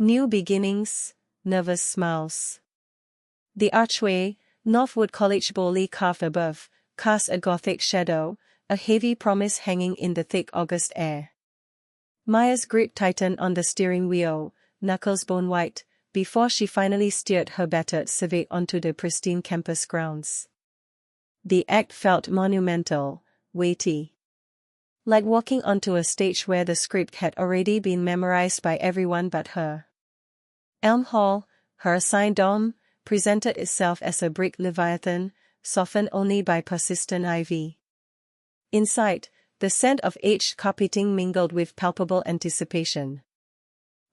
New beginnings, nervous smiles. The archway, Northwood College boldly carved above, cast a gothic shadow, a heavy promise hanging in the thick August air. Maya's grip tightened on the steering wheel, knuckles bone white, before she finally steered her battered Civic onto the pristine campus grounds. The act felt monumental, weighty. Like walking onto a stage where the script had already been memorized by everyone but her. Elm Hall, her assigned dorm, presented itself as a brick leviathan, softened only by persistent ivy. Inside, the scent of aged carpeting mingled with palpable anticipation.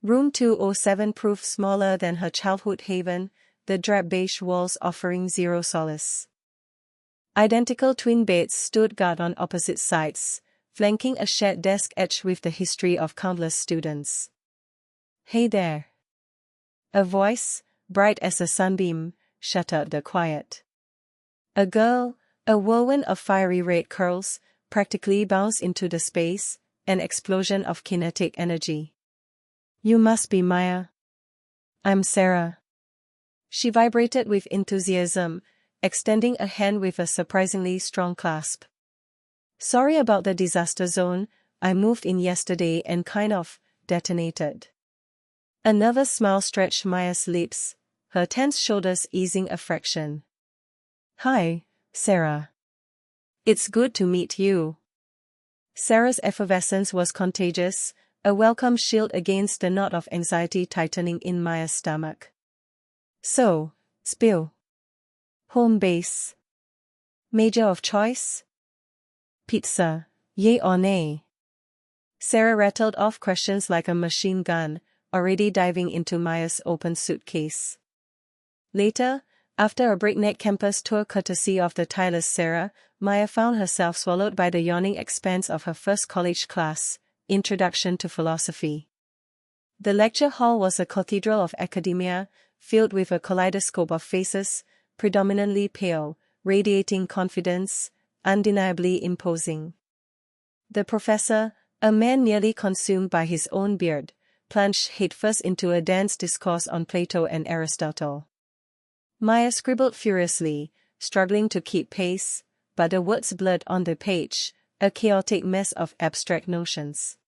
Room 207 proved smaller than her childhood haven, the drab beige walls offering zero solace. Identical twin beds stood guard on opposite sides, flanking a shared desk etched with the history of countless students. "Hey there." A voice, bright as a sunbeam, shattered the quiet. A girl, a whirlwind of fiery red curls, practically bounced into the space, an explosion of kinetic energy. "You must be Maya." "I'm Sarah." She vibrated with enthusiasm, extending a hand with a surprisingly strong clasp. "Sorry about the disaster zone, I moved in yesterday and kind of detonated." A nervous smile stretched Maya's lips, her tense shoulders easing a fraction. "Hi, Sarah. It's good to meet you." Sarah's effervescence was contagious, a welcome shield against the knot of anxiety tightening in Maya's stomach. "So, spill. Home base. Major of choice? Pizza, yay or nay?" Sarah rattled off questions like a machine gun, already diving into Maya's open suitcase. Later, after a breakneck campus tour courtesy of the tireless Sarah, Maya found herself swallowed by the yawning expanse of her first college class, Introduction to Philosophy. The lecture hall was a cathedral of academia, filled with a kaleidoscope of faces, predominantly pale, radiating confidence, undeniably imposing. The professor, a man nearly consumed by his own beard, plunged headfirst into a dense discourse on Plato and Aristotle. Maya scribbled furiously, struggling to keep pace, but the words blurred on the page, a chaotic mess of abstract notions.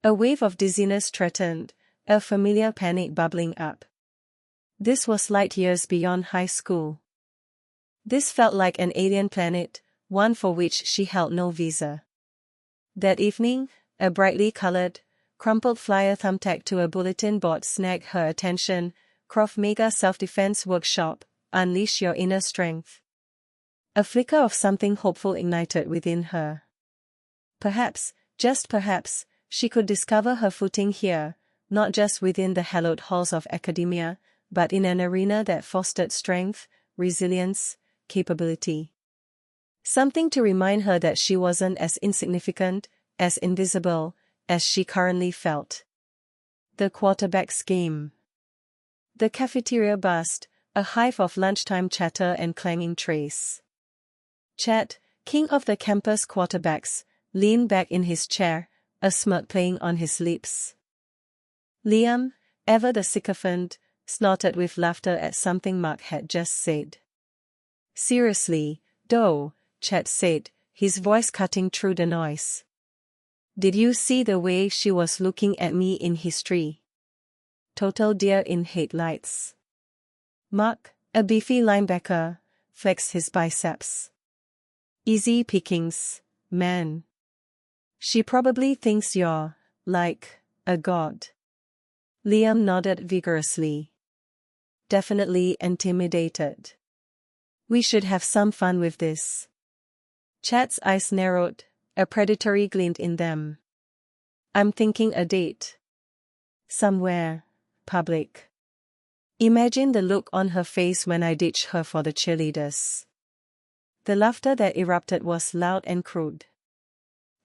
A wave of dizziness threatened, a familiar panic bubbling up. This was light years beyond high school. This felt like an alien planet, one for which she held no visa. That evening, a brightly colored, crumpled flyer thumbtacked to a bulletin board snagged her attention: KRAV MAGA Self-Defense Workshop, Unleash Your Inner Strength. A flicker of something hopeful ignited within her. Perhaps, just perhaps, she could discover her footing here, not just within the hallowed halls of academia, but in an arena that fostered strength, resilience, capability. Something to remind her that she wasn't as insignificant, as invisible, as she currently felt. The quarterback's game. The cafeteria buzzed, a hive of lunchtime chatter and clanging trays. Chad, king of the campus quarterbacks, leaned back in his chair, a smirk playing on his lips. Liam, ever the sycophant, snorted with laughter at something Mark had just said. "Seriously, though," Chad said, his voice cutting through the noise. "Did you see the way she was looking at me in history? Total deer in headlights." Mark, a beefy linebacker, flexed his biceps. "Easy pickings, man. She probably thinks you're, like, a god." Liam nodded vigorously. "Definitely intimidated. We should have some fun with this." Chad's eyes narrowed, a predatory glint in them. "I'm thinking a date. Somewhere, public. Imagine the look on her face when I ditch her for the cheerleaders." The laughter that erupted was loud and crude.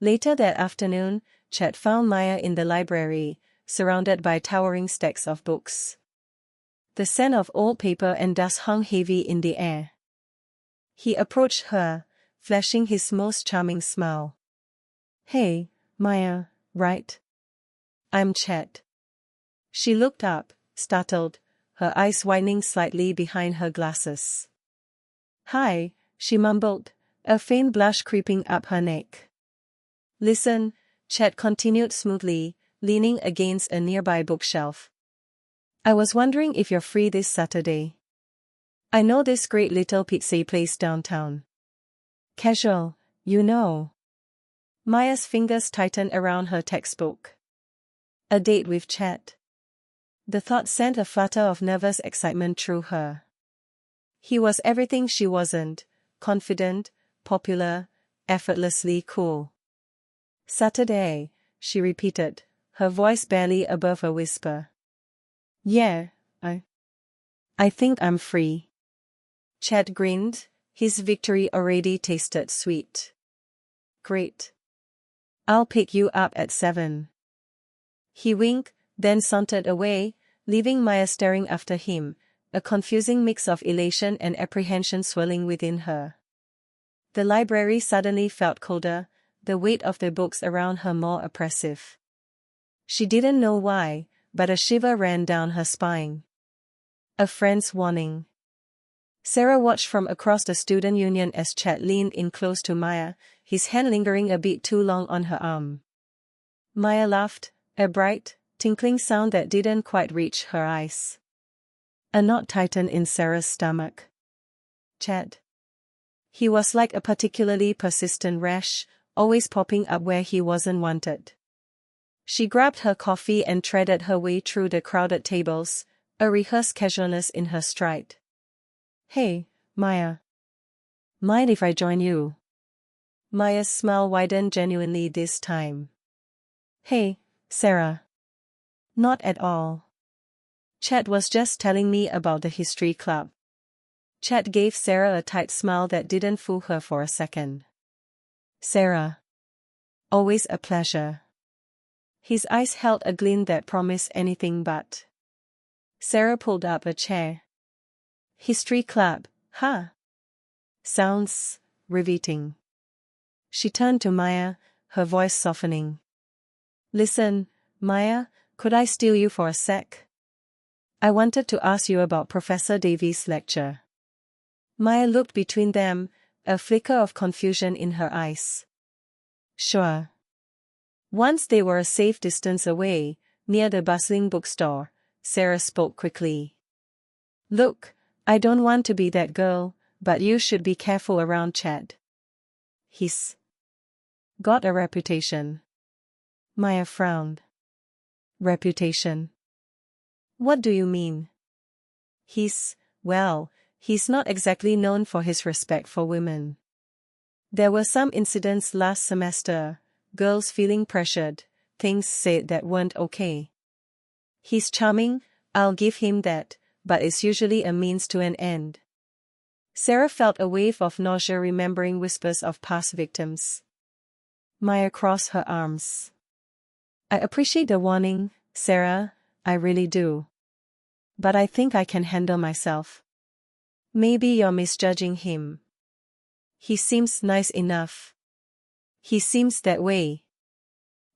Later that afternoon, Chad found Maya in the library, surrounded by towering stacks of books. The scent of old paper and dust hung heavy in the air. He approached her, flashing his most charming smile. "Hey, Maya, right? I'm Chad." She looked up, startled, her eyes widening slightly behind her glasses. "Hi," she mumbled, a faint blush creeping up her neck. "Listen," Chet continued smoothly, leaning against a nearby bookshelf. "I was wondering if you're free this Saturday. I know this great little pizza place downtown. Casual, you know." Maya's fingers tightened around her textbook. A date with Chet. The thought sent a flutter of nervous excitement through her. He was everything she wasn't: confident, popular, effortlessly cool. "Saturday," she repeated, her voice barely above a whisper. "Yeah, I think I'm free." Chet grinned, his victory already tasted sweet. "Great. I'll pick you up at 7. He winked, then sauntered away, leaving Maya staring after him, a confusing mix of elation and apprehension swirling within her. The library suddenly felt colder, the weight of the books around her more oppressive. She didn't know why, but a shiver ran down her spine. A friend's warning. Sarah watched from across the student union as Chet leaned in close to Maya, his hand lingering a bit too long on her arm. Maya laughed, a bright, tinkling sound that didn't quite reach her eyes. A knot tightened in Sarah's stomach. Chet. He was like a particularly persistent rash, always popping up where he wasn't wanted. She grabbed her coffee and threaded her way through the crowded tables, a rehearsed casualness in her stride. "Hey, Maya. Mind if I join you?" Maya's smile widened genuinely this time. "Hey, Sarah. Not at all. Chet was just telling me about the history club." Chet gave Sarah a tight smile that didn't fool her for a second. "Sarah. Always a pleasure." His eyes held a glint that promised anything but. Sarah pulled up a chair. "History club, huh? Sounds riveting." She turned to Maya, her voice softening. "Listen, Maya, could I steal you for a sec? I wanted to ask you about Professor Davies' lecture." Maya looked between them, a flicker of confusion in her eyes. "Sure." Once they were a safe distance away, near the bustling bookstore, Sarah spoke quickly. "Look, I don't want to be that girl, but you should be careful around Chet. He's got a reputation." Maya frowned. "Reputation? What do you mean?" Well, he's not exactly known for his respect for women. There were some incidents last semester, girls feeling pressured, things said that weren't okay. He's charming, I'll give him that, but it's usually a means to an end." Sarah felt a wave of nausea remembering whispers of past victims. Maya crossed her arms. "I appreciate the warning, Sarah, I really do. But I think I can handle myself." "Maybe you're misjudging him. He seems nice enough." "He seems that way.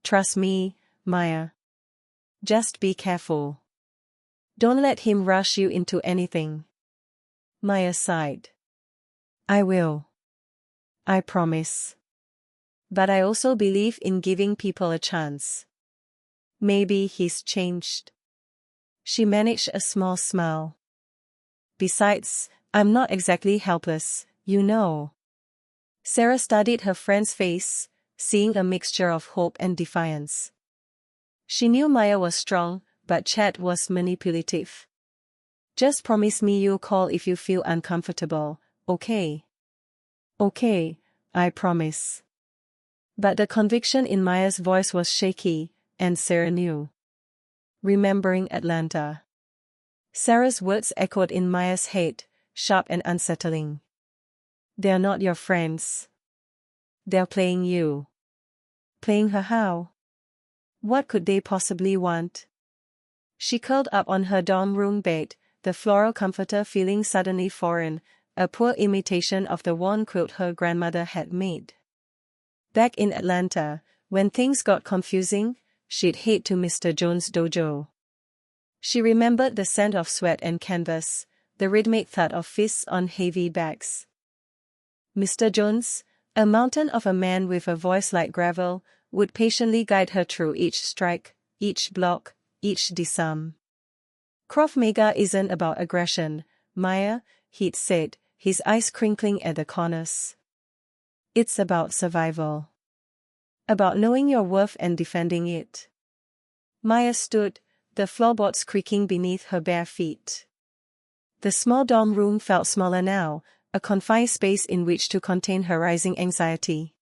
Trust me, Maya. Just be careful. Don't let him rush you into anything." Maya sighed. "I will. I promise. But I also believe in giving people a chance. Maybe he's changed." She managed a small smile. "Besides, I'm not exactly helpless, you know." Sarah studied her friend's face, seeing a mixture of hope and defiance. She knew Maya was strong, but Chet was manipulative. "Just promise me you'll call if you feel uncomfortable, okay?" "Okay, I promise." But the conviction in Maya's voice was shaky, and Sarah knew. Remembering Atlanta. Sarah's words echoed in Maya's head, sharp and unsettling. "They're not your friends. They're playing you." Playing her how? What could they possibly want? She curled up on her dorm room bed, the floral comforter feeling suddenly foreign, a poor imitation of the worn quilt her grandmother had made. Back in Atlanta, when things got confusing, she'd head to Mr. Jones' dojo. She remembered the scent of sweat and canvas, the rhythmic thud of fists on heavy backs. Mr. Jones, a mountain of a man with a voice like gravel, would patiently guide her through each strike, each block, each disarm. KRAV MAGA isn't about aggression, Maya, he'd said, his eyes crinkling at the corners. It's about survival. About knowing your worth and defending it. Maya stood, the floorboards creaking beneath her bare feet. The small dorm room felt smaller now, a confined space in which to contain her rising anxiety.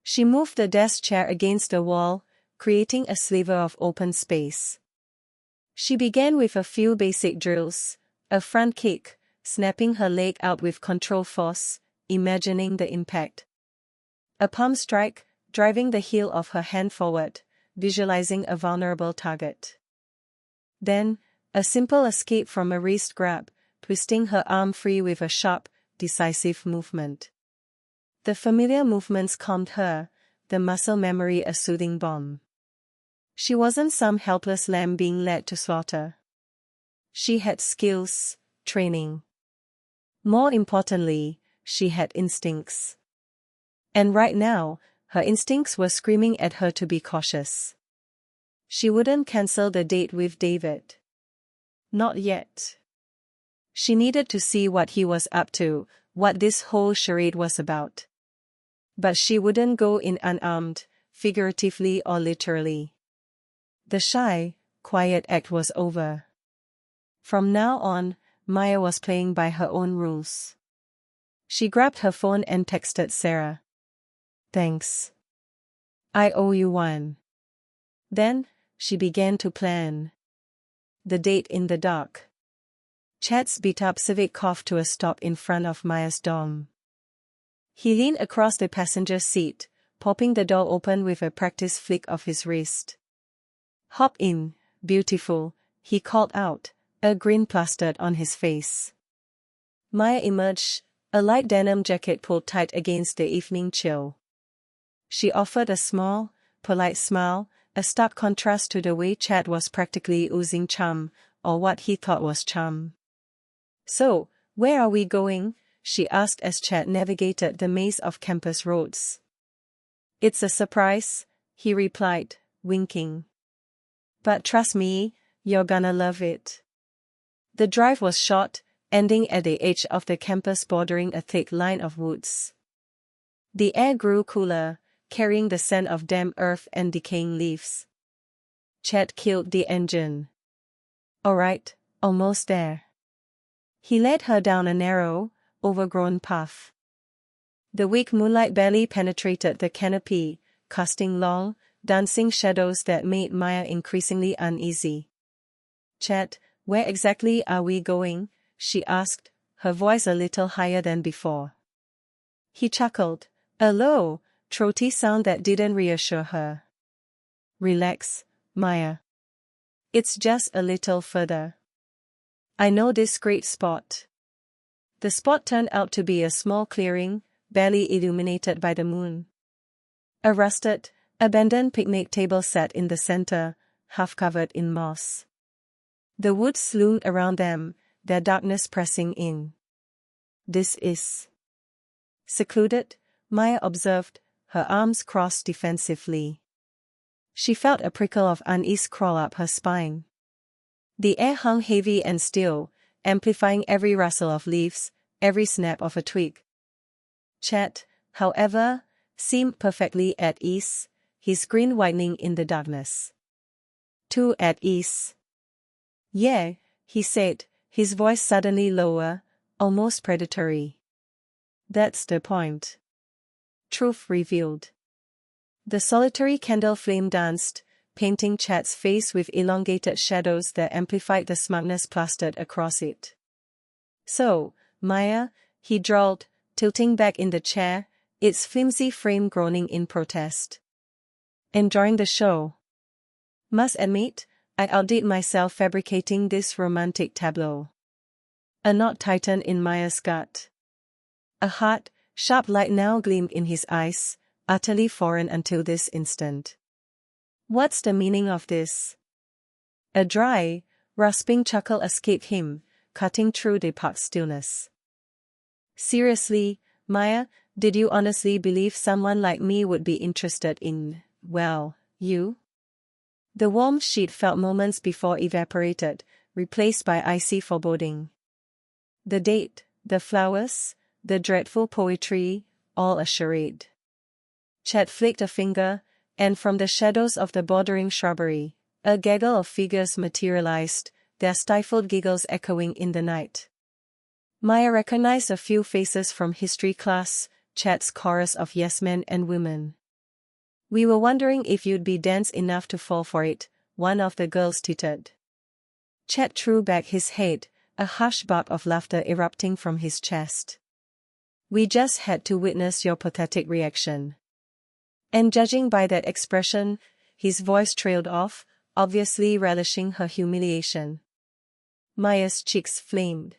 She moved the desk chair against the wall, creating a sliver of open space. She began with a few basic drills, a front kick, snapping her leg out with control force, imagining the impact. A palm strike, driving the heel of her hand forward, visualizing a vulnerable target. Then, a simple escape from a wrist grab, twisting her arm free with a sharp, decisive movement. The familiar movements calmed her, the muscle memory a soothing balm. She wasn't some helpless lamb being led to slaughter. She had skills, training. More importantly, she had instincts. And right now, her instincts were screaming at her to be cautious. She wouldn't cancel the date with David. Not yet. She needed to see what he was up to, what this whole charade was about. But she wouldn't go in unarmed, figuratively or literally. The shy, quiet act was over. From now on, Maya was playing by her own rules. She grabbed her phone and texted Sarah. "Thanks. I owe you one." Then, she began to plan. The date in the dark. Chad's beat-up Civic coughed to a stop in front of Maya's dorm. He leaned across the passenger seat, popping the door open with a practiced flick of his wrist. "Hop in, beautiful," he called out, a grin plastered on his face. Maya emerged, a light denim jacket pulled tight against the evening chill. She offered a small, polite smile, a stark contrast to the way Chad was practically oozing charm, or what he thought was charm. "So, where are we going?" she asked as Chad navigated the maze of campus roads. "It's a surprise," he replied, winking. "But trust me, you're gonna love it." The drive was short, ending at the edge of the campus bordering a thick line of woods. The air grew cooler, carrying the scent of damp earth and decaying leaves. Chad killed the engine. "All right, almost there." He led her down a narrow, overgrown path. The weak moonlight barely penetrated the canopy, casting long, dancing shadows that made Maya increasingly uneasy. "Chad, where exactly are we going?" she asked, her voice a little higher than before. He chuckled, a low, throaty sound that didn't reassure her. "Relax, Maya. It's just a little further. I know this great spot." The spot turned out to be a small clearing, barely illuminated by the moon. A rusted, abandoned picnic table sat in the center, half covered in moss. The woods loomed around them, their darkness pressing in. "This is secluded," Maya observed, her arms crossed defensively. She felt a prickle of unease crawl up her spine. The air hung heavy and still, amplifying every rustle of leaves, every snap of a twig. Chad, however, seemed perfectly at ease, his grin widening in the darkness. "Too at ease." "Yeah," he said, his voice suddenly lower, almost predatory. "That's the point." Truth revealed. The solitary candle flame danced, painting Chad's face with elongated shadows that amplified the smugness plastered across it. "So, Maya," he drawled, tilting back in the chair, its flimsy frame groaning in protest. "Enjoying the show?" "Must admit, I outdid myself fabricating this romantic tableau." A knot tightened in Maya's gut. A hard, sharp light now gleamed in his eyes, utterly foreign until this instant. "What's the meaning of this?" A dry, Rasping chuckle escaped him, cutting through the park's stillness. Seriously, Maya, did you honestly believe someone like me would be interested in, well, you? The warm sheet felt moments before evaporated, replaced by icy foreboding. The date, the flowers, the dreadful poetry, all a charade. Chet flicked a finger, and from the shadows of the bordering shrubbery, a gaggle of figures materialized, their stifled giggles echoing in the night. Maya recognized a few faces from history class, Chet's chorus of yes men and women. We were wondering if you'd be dense enough to fall for it, one of the girls tittered. Chet threw back his head, a harsh bark of laughter erupting from his chest. We just had to witness your pathetic reaction. And judging by that expression, his voice trailed off, obviously relishing her humiliation. Maya's cheeks flamed.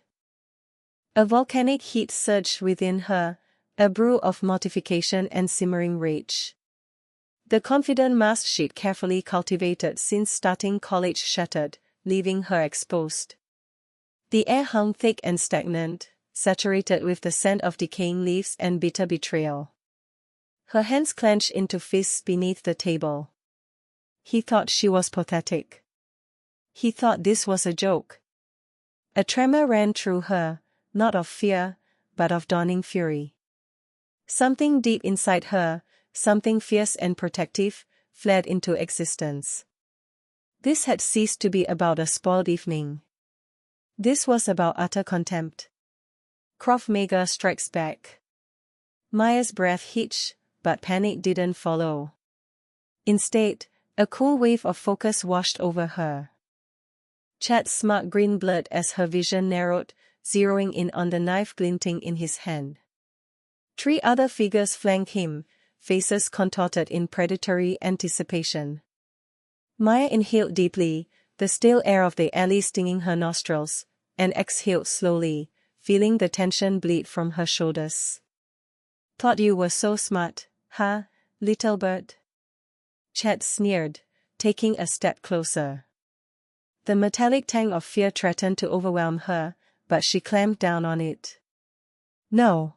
A volcanic heat surged within her, a brew of mortification and simmering rage. The confident mask she'd carefully cultivated since starting college shattered, leaving her exposed. The air hung thick and stagnant, saturated with the scent of decaying leaves and bitter betrayal. Her hands clenched into fists beneath the table. He thought she was pathetic. He thought this was a joke. A tremor ran through her, not of fear, but of dawning fury. Something deep inside her, something fierce and protective, fled into existence. This had ceased to be about a spoiled evening. This was about utter contempt. KRAV MAGA strikes back. Maya's breath hitched, but panic didn't follow. Instead, a cool wave of focus washed over her. Chet's smug grin blurred as her vision narrowed, zeroing in on the knife glinting in his hand. 3 other figures flanked him, faces contorted in predatory anticipation. Maya inhaled deeply, the stale air of the alley stinging her nostrils, and exhaled slowly, feeling the tension bleed from her shoulders. Thought you were so smart, huh, little bird? Chet sneered, taking a step closer. The metallic tang of fear threatened to overwhelm her, but she clamped down on it. No.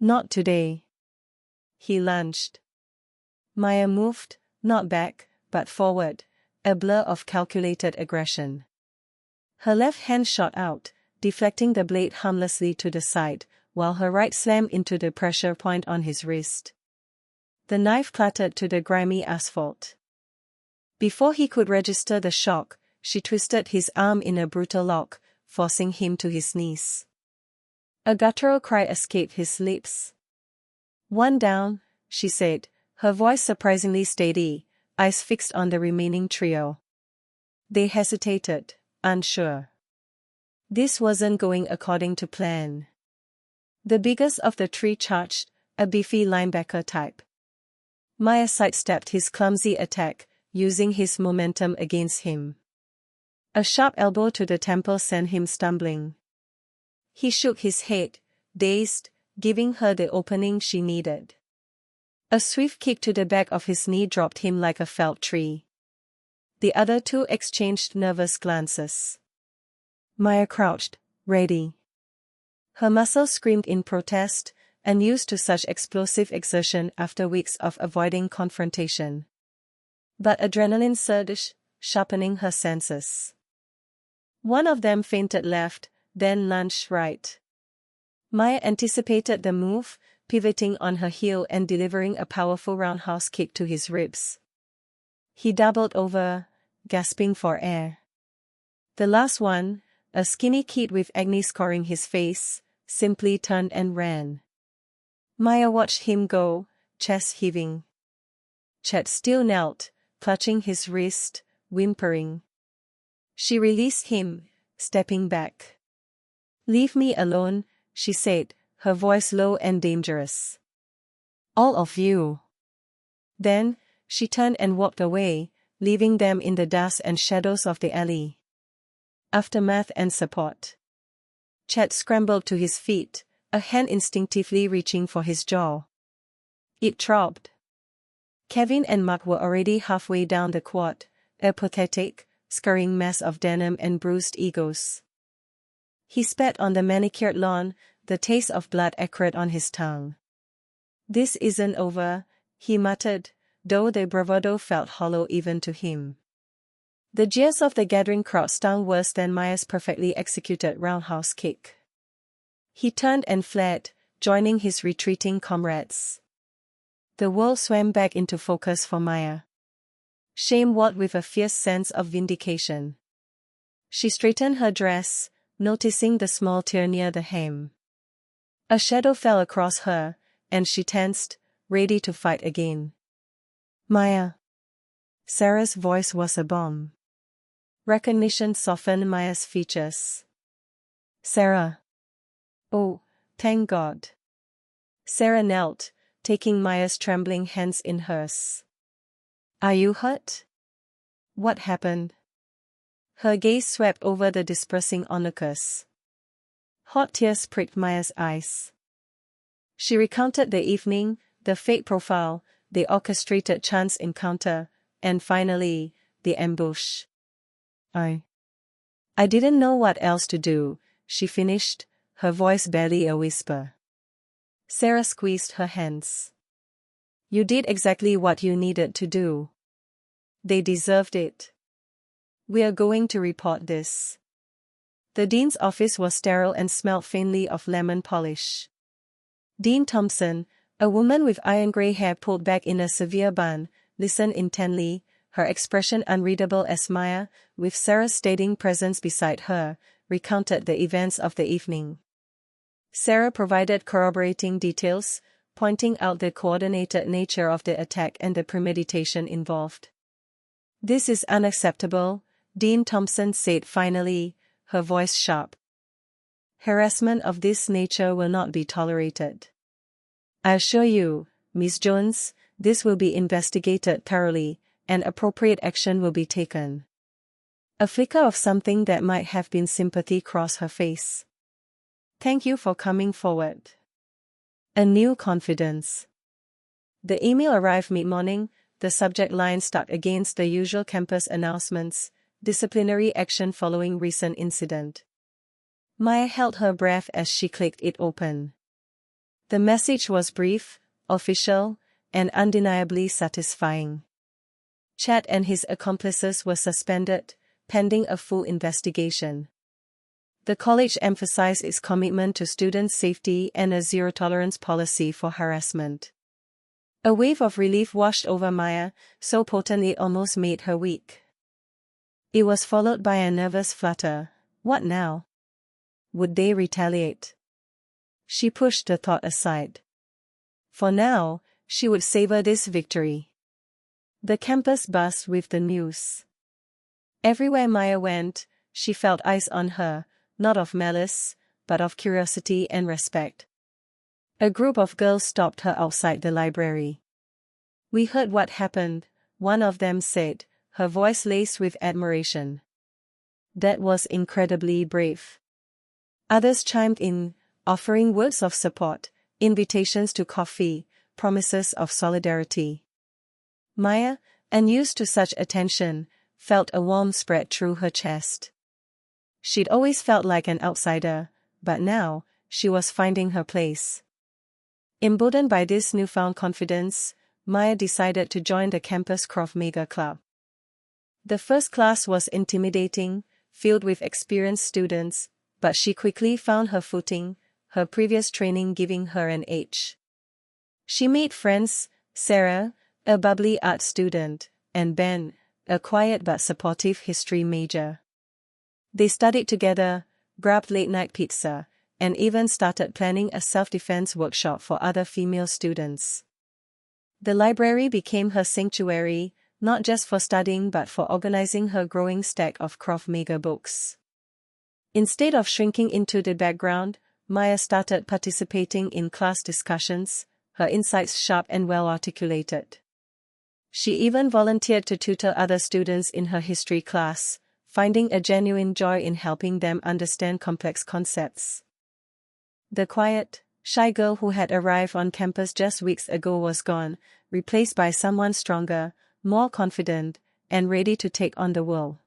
Not today. He lunged. Maya moved, not back, but forward, a blur of calculated aggression. Her left hand shot out, deflecting the blade harmlessly to the side, while her right slammed into the pressure point on his wrist. The knife clattered to the grimy asphalt. Before he could register the shock, she twisted his arm in a brutal lock, forcing him to his knees. A guttural cry escaped his lips. One down, she said, her voice surprisingly steady, eyes fixed on the remaining trio. They hesitated, unsure. This wasn't going according to plan. The biggest of the 3 charged, a beefy linebacker type. Maya sidestepped his clumsy attack, using his momentum against him. A sharp elbow to the temple sent him stumbling. He shook his head, dazed, giving her the opening she needed. A swift kick to the back of his knee dropped him like a felled tree. The other 2 exchanged nervous glances. Maya crouched, ready. Her muscles screamed in protest, unused to such explosive exertion after weeks of avoiding confrontation. But adrenaline surged, sharpening her senses. One of them feinted left, then lunged right. Maya anticipated the move, pivoting on her heel and delivering a powerful roundhouse kick to his ribs. He doubled over, gasping for air. The last one, a skinny kid with acne scoring his face, simply turned and ran. Maya watched him go, chest heaving. Chet still knelt, clutching his wrist, whimpering. She released him, stepping back. "Leave me alone," she said, her voice low and dangerous. "All of you." Then, she turned and walked away, leaving them in the dust and shadows of the alley. Aftermath and support. Chet scrambled to his feet, a hand instinctively reaching for his jaw. It throbbed. Kevin and Mark were already halfway down the quad, a pathetic, scurrying mess of denim and bruised egos. He spat on the manicured lawn, the taste of blood acrid on his tongue. "This isn't over," he muttered, though the bravado felt hollow even to him. The jeers of the gathering crowd stung worse than Maya's perfectly executed roundhouse kick. He turned and fled, joining his retreating comrades. The world swam back into focus for Maya. Shame walked with a fierce sense of vindication. She straightened her dress, noticing the small tear near the hem. A shadow fell across her, and she tensed, ready to fight again. "Maya." Sarah's voice was a bomb. Recognition softened Maya's features. "Sarah." "Oh, thank God." Sarah knelt, taking Maya's trembling hands in hers. "Are you hurt? What happened?" Her gaze swept over the dispersing onlookers. Hot tears pricked Maya's eyes. She recounted the evening, the fake profile, the orchestrated chance encounter, and finally, the ambush. I didn't know what else to do," she finished, her voice barely a whisper. Sarah squeezed her hands. "You did exactly what you needed to do. They deserved it. We're going to report this." The dean's office was sterile and smelled faintly of lemon polish. Dean Thompson, a woman with iron gray hair pulled back in a severe bun, listened intently, her expression unreadable as Maya, with Sarah's steadying presence beside her, recounted the events of the evening. Sarah provided corroborating details, pointing out the coordinated nature of the attack and the premeditation involved. "This is unacceptable," Dean Thompson said finally, her voice sharp. "Harassment of this nature will not be tolerated. I assure you, Miss Jones, this will be investigated thoroughly, and appropriate action will be taken." A flicker of something that might have been sympathy crossed her face. "Thank you for coming forward." A new confidence. The email arrived mid-morning, the subject line stuck against the usual campus announcements, disciplinary action following recent incident. Maya held her breath as she clicked it open. The message was brief, official, and undeniably satisfying. Chad and his accomplices were suspended, pending a full investigation. The college emphasized its commitment to student safety and a zero-tolerance policy for harassment. A wave of relief washed over Maya, so potent it almost made her weak. It was followed by a nervous flutter. What now? Would they retaliate? She pushed the thought aside. For now, she would savor this victory. The campus buzzed with the news. Everywhere Maya went, she felt eyes on her, not of malice, but of curiosity and respect. A group of girls stopped her outside the library. "We heard what happened," one of them said, her voice laced with admiration. "That was incredibly brave." Others chimed in, offering words of support, invitations to coffee, promises of solidarity. Maya, unused to such attention, felt a warmth spread through her chest. She'd always felt like an outsider, but now, she was finding her place. Emboldened by this newfound confidence, Maya decided to join the campus KRAV MAGA club. The first class was intimidating, filled with experienced students, but she quickly found her footing, her previous training giving her an edge. She made friends, Sarah, a bubbly art student, and Ben, a quiet but supportive history major. They studied together, grabbed late-night pizza, and even started planning a self-defense workshop for other female students. The library became her sanctuary, not just for studying but for organizing her growing stack of KRAV MAGA books. Instead of shrinking into the background, Maya started participating in class discussions, her insights sharp and well-articulated. She even volunteered to tutor other students in her history class, finding a genuine joy in helping them understand complex concepts. The quiet, shy girl who had arrived on campus just weeks ago was gone, replaced by someone stronger, more confident, and ready to take on the world.